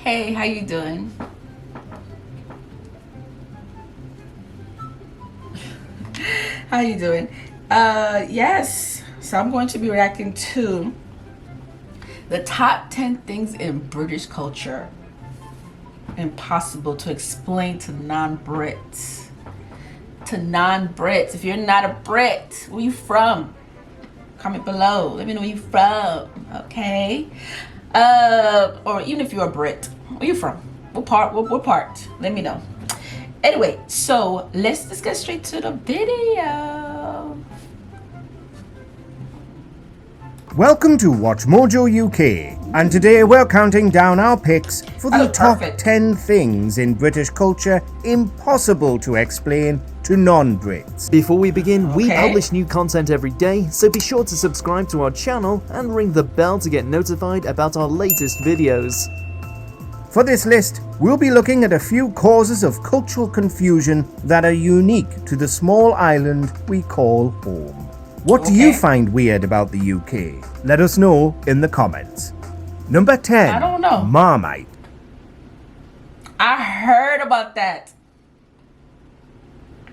Hey, how you doing? How you doing? Yes. So I'm going to be reacting to the top 10 things in British culture impossible to explain to non-Brits. To non-Brits. If you're not a Brit, where you from? Comment below. Let me know where you from. Okay. Or even if you're a Brit, where you from? What part? What part? Let me know. Anyway, so let's just get straight to the video. Welcome to Watch Mojo UK, and today we're counting down our picks for the top 10 things in British culture impossible to explain to non-Brits. Before we begin, we publish new content every day, so be sure to subscribe to our channel and ring the bell to get notified about our latest videos. For this list, we'll be looking at a few causes of cultural confusion that are unique to the small island we call home. What do you find weird about the UK? Let us know in the comments. Number 10. I don't know. Marmite. I heard about that.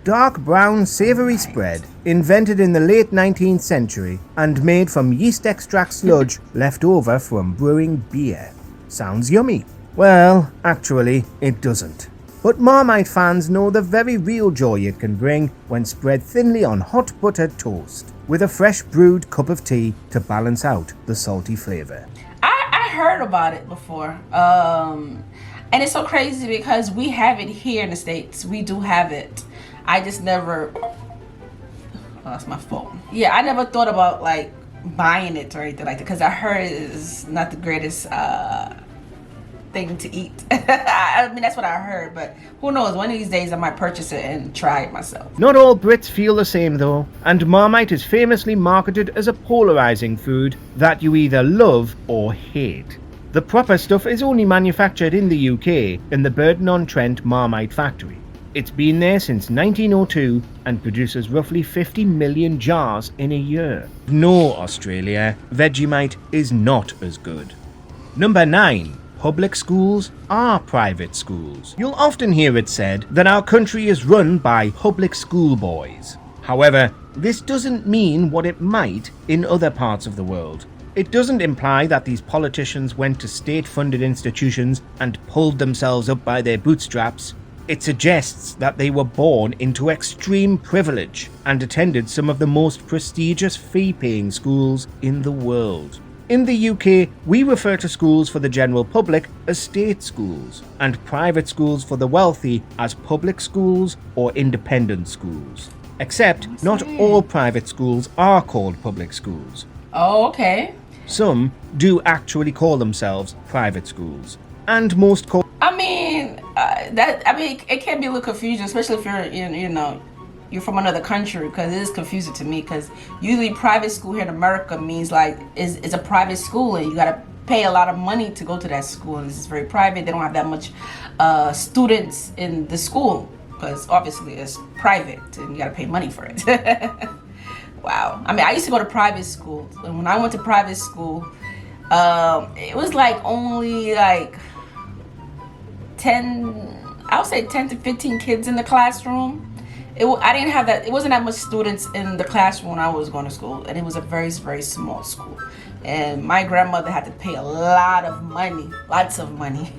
Dark brown savoury spread invented in the late 19th century and made from yeast extract sludge left over from brewing beer. Sounds yummy. Well, actually, it doesn't. But Marmite fans know the very real joy it can bring when spread thinly on hot buttered toast with a fresh brewed cup of tea to balance out the salty flavour. I heard about it before. And it's so crazy because we have it here in the States. We do have it. I just never... Oh, that's my phone. Yeah, I never thought about like buying it or anything like that because I heard it is not the greatest thing to eat. I mean, that's what I heard, but who knows, one of these days I might purchase it and try it myself. Not all Brits feel the same though, and Marmite is famously marketed as a polarising food that you either love or hate. The proper stuff is only manufactured in the UK in the Burton-on-Trent Marmite factory. It's been there since 1902 and produces roughly 50 million jars in a year. No, Australia, Vegemite is not as good. Number 9. Public schools are private schools. You'll often hear it said that our country is run by public school boys. However, this doesn't mean what it might in other parts of the world. It doesn't imply that these politicians went to state-funded institutions and pulled themselves up by their bootstraps. It suggests that they were born into extreme privilege and attended some of the most prestigious fee-paying schools in the world. In the UK, we refer to schools for the general public as state schools, and private schools for the wealthy as public schools or independent schools. Except, not all private schools are called public schools. Oh, okay. Some do actually call themselves private schools, and most call... it can be a little confusing, especially if you're, you're from another country, because it is confusing to me, because usually private school here in America means like is a private school and you gotta pay a lot of money to go to that school, and it's very private. They don't have that much students in the school because obviously it's private and you gotta pay money for it. Wow. I mean, I used to go to private school, and when I went to private school, it was like only like 10 to 15 kids in the classroom. I didn't have that. It wasn't that much students in the classroom when I was going to school, and it was a very, very small school. And my grandmother had to pay a lot of money, lots of money.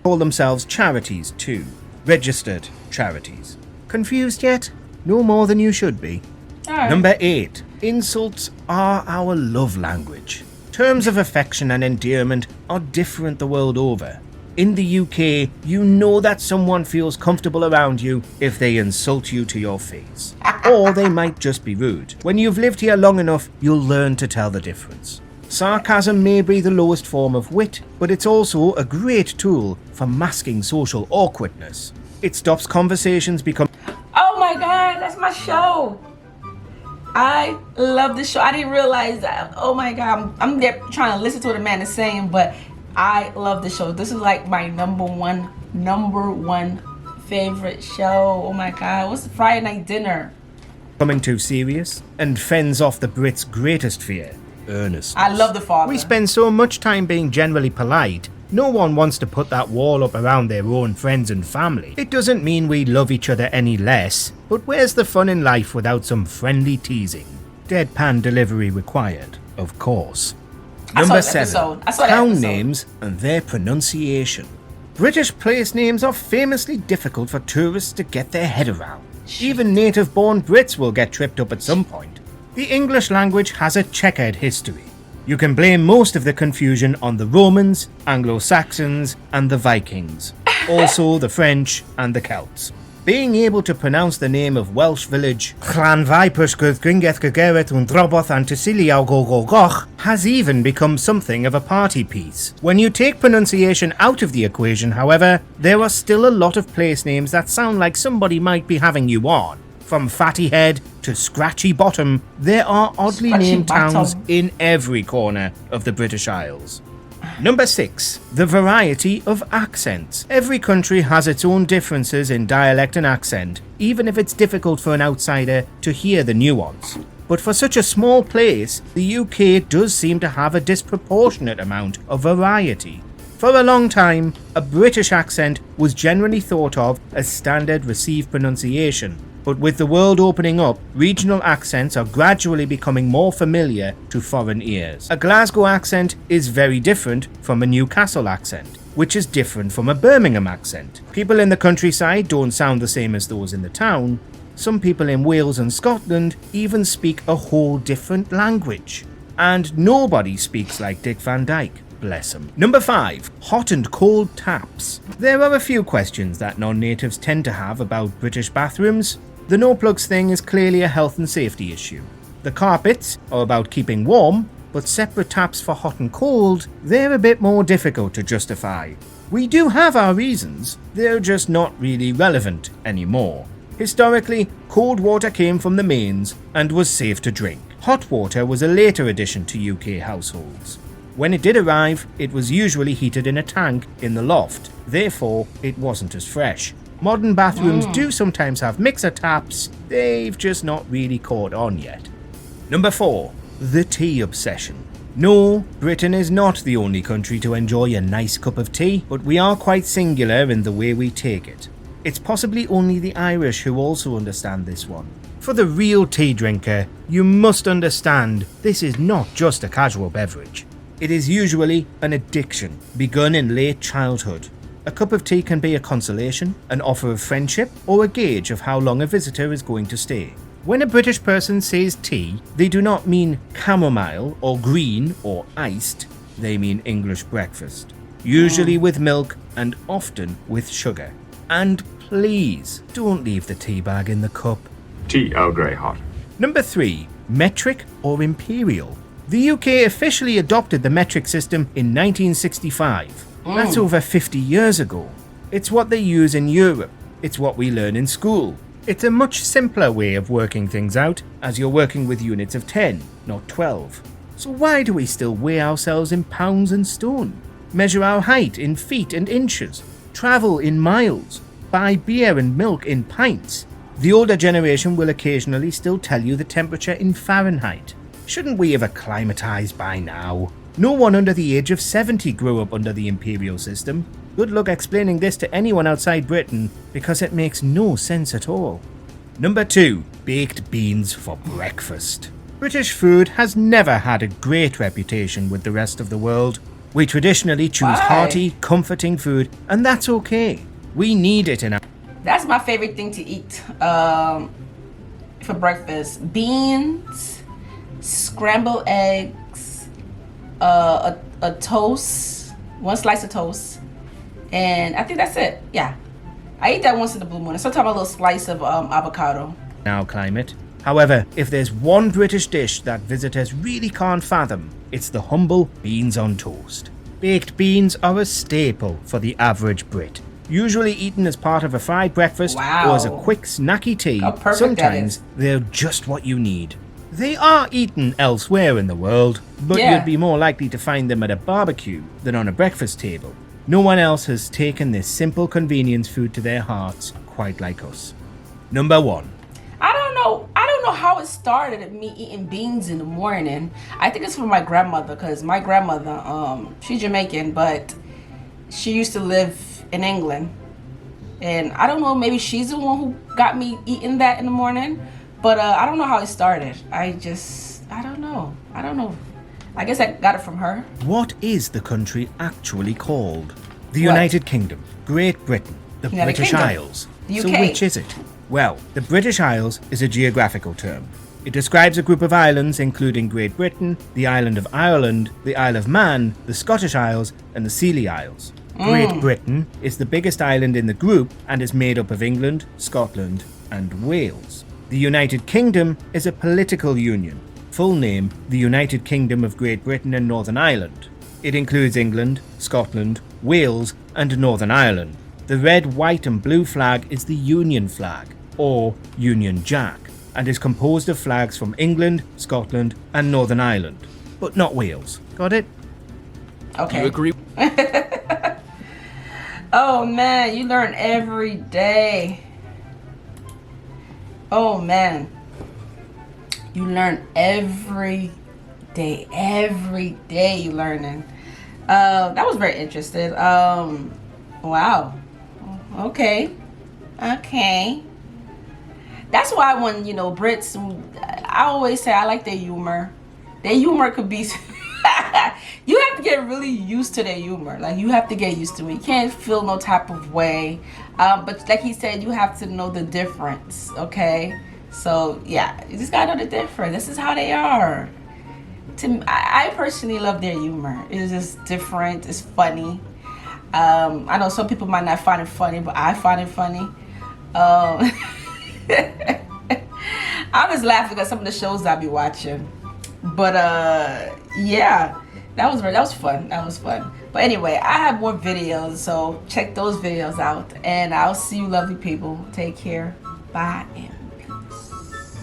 call themselves charities too, registered charities. Confused yet? No more than you should be. Right. Number 8. Insults are our love language. Terms of affection and endearment are different the world over. In the UK, you know that someone feels comfortable around you if they insult you to your face. Or they might just be rude. When you've lived here long enough, you'll learn to tell the difference. Sarcasm may be the lowest form of wit, but it's also a great tool for masking social awkwardness. It stops conversations becoming... Oh my God, that's my show. I love this show. I didn't realize that. Oh my God, I'm there trying to listen to what the man is saying, but I love the show. This is like my number one favorite show. Oh my God, what's the Friday night dinner? Becoming too serious and fends off the Brits' greatest fear, earnestness. I love The Father. We spend so much time being generally polite No one wants to put that wall up around their own friends and family. It doesn't mean we love each other any less, but where's the fun in life without some friendly teasing? Deadpan delivery required, of course. Number 7. Town names and their pronunciation. British place names are famously difficult for tourists to get their head around. Even native-born Brits will get tripped up at some point. The English language has a checkered history. You can blame most of the confusion on the Romans, Anglo-Saxons, and the Vikings. Also the French and the Celts. Being able to pronounce the name of Welsh village has even become something of a party piece. When you take pronunciation out of the equation, however, there are still a lot of place names that sound like somebody might be having you on. From Fatty Head to Scratchy Bottom, there are oddly named towns in every corner of the British Isles. Number 6. The variety of accents. Every country has its own differences in dialect and accent, even if it's difficult for an outsider to hear the nuance. But for such a small place, the UK does seem to have a disproportionate amount of variety. For a long time, a British accent was generally thought of as standard received pronunciation, but with the world opening up, regional accents are gradually becoming more familiar to foreign ears. A Glasgow accent is very different from a Newcastle accent, which is different from a Birmingham accent. People in the countryside don't sound the same as those in the town. Some people in Wales and Scotland even speak a whole different language. And nobody speaks like Dick Van Dyke. Bless him. Number 5. Hot and cold taps. There are a few questions that non-natives tend to have about British bathrooms. The no-plugs thing is clearly a health and safety issue. The carpets are about keeping warm, but separate taps for hot and cold, they're a bit more difficult to justify. We do have our reasons, they're just not really relevant anymore. Historically, cold water came from the mains and was safe to drink. Hot water was a later addition to UK households. When it did arrive, it was usually heated in a tank in the loft, therefore it wasn't as fresh. Modern bathrooms do sometimes have mixer taps, they've just not really caught on yet. Number 4. The tea obsession. No, Britain is not the only country to enjoy a nice cup of tea, but we are quite singular in the way we take it. It's possibly only the Irish who also understand this one. For the real tea drinker, you must understand this is not just a casual beverage. It is usually an addiction, begun in late childhood. A cup of tea can be a consolation, an offer of friendship, or a gauge of how long a visitor is going to stay. When a British person says tea, they do not mean chamomile or green or iced, they mean English breakfast. Usually with milk and often with sugar. And please, don't leave the tea bag in the cup. Tea Earl Grey hot. Number 3. Metric or imperial. The UK officially adopted the metric system in 1965. That's over 50 years ago. It's what they use in Europe. It's what we learn in school. It's a much simpler way of working things out, as you're working with units of 10, not 12. So why do we still weigh ourselves in pounds and stone? Measure our height in feet and inches? Travel in miles? Buy beer and milk in pints? The older generation will occasionally still tell you the temperature in Fahrenheit. Shouldn't we have acclimatized by now? No one under the age of 70 grew up under the imperial system. Good luck explaining this to anyone outside Britain, because it makes no sense at all. Number 2. Baked beans for breakfast. British food has never had a great reputation with the rest of the world. We traditionally choose hearty, comforting food, and that's okay. We need it in our... That's my favorite thing to eat for breakfast. Beans, scrambled eggs, a toast, one slice of toast, and I think that's it. Yeah, I eat that once in the blue moon, and sometimes a little slice of avocado. Now climate. However, if there's one British dish that visitors really can't fathom, it's the humble beans on toast. Baked beans are a staple for the average Brit. Usually eaten as part of a fried breakfast or as a quick snacky tea, sometimes they're just what you need. They are eaten elsewhere in the world, but you'd be more likely to find them at a barbecue than on a breakfast table. No one else has taken this simple convenience food to their hearts quite like us. Number 1. I don't know how it started at me eating beans in the morning. I think it's from my grandmother, because my grandmother, she's Jamaican, but she used to live in England. And I don't know, maybe she's the one who got me eating that in the morning. But I don't know how it started. I don't know. I guess I got it from her. What is the country actually called? The What? United Kingdom, Great Britain, the United British Kingdom. Isles. The So UK. which is it? Well, the British Isles is a geographical term. It describes a group of islands including Great Britain, the island of Ireland, the Isle of Man, the Scottish Isles, and the Scilly Isles. Great Britain is the biggest island in the group and is made up of England, Scotland, and Wales. The United Kingdom is a political union. Full name, the United Kingdom of Great Britain and Northern Ireland. It includes England, Scotland, Wales, and Northern Ireland. The red, white, and blue flag is the Union flag, or Union Jack, and is composed of flags from England, Scotland, and Northern Ireland, but not Wales. Got it? Okay. You agree? Oh man, you learn every day. Oh man. You learn every day. Every day you learning. That was very interesting. Wow. Okay. That's why when, Brits, I always say I like their humor. Their humor could be you have to get really used to their humor. Like, you have to get used to it. You can't feel no type of way. But like he said, you have to know the difference, okay? So, yeah, you just gotta know the difference. This is how they are. I personally love their humor. It's just different. It's funny. I know some people might not find it funny, but I find it funny. I'm just laughing at some of the shows I be watching. But yeah, that was fun. But anyway, I have more videos, so check those videos out. And I'll see you lovely people. Take care. Bye.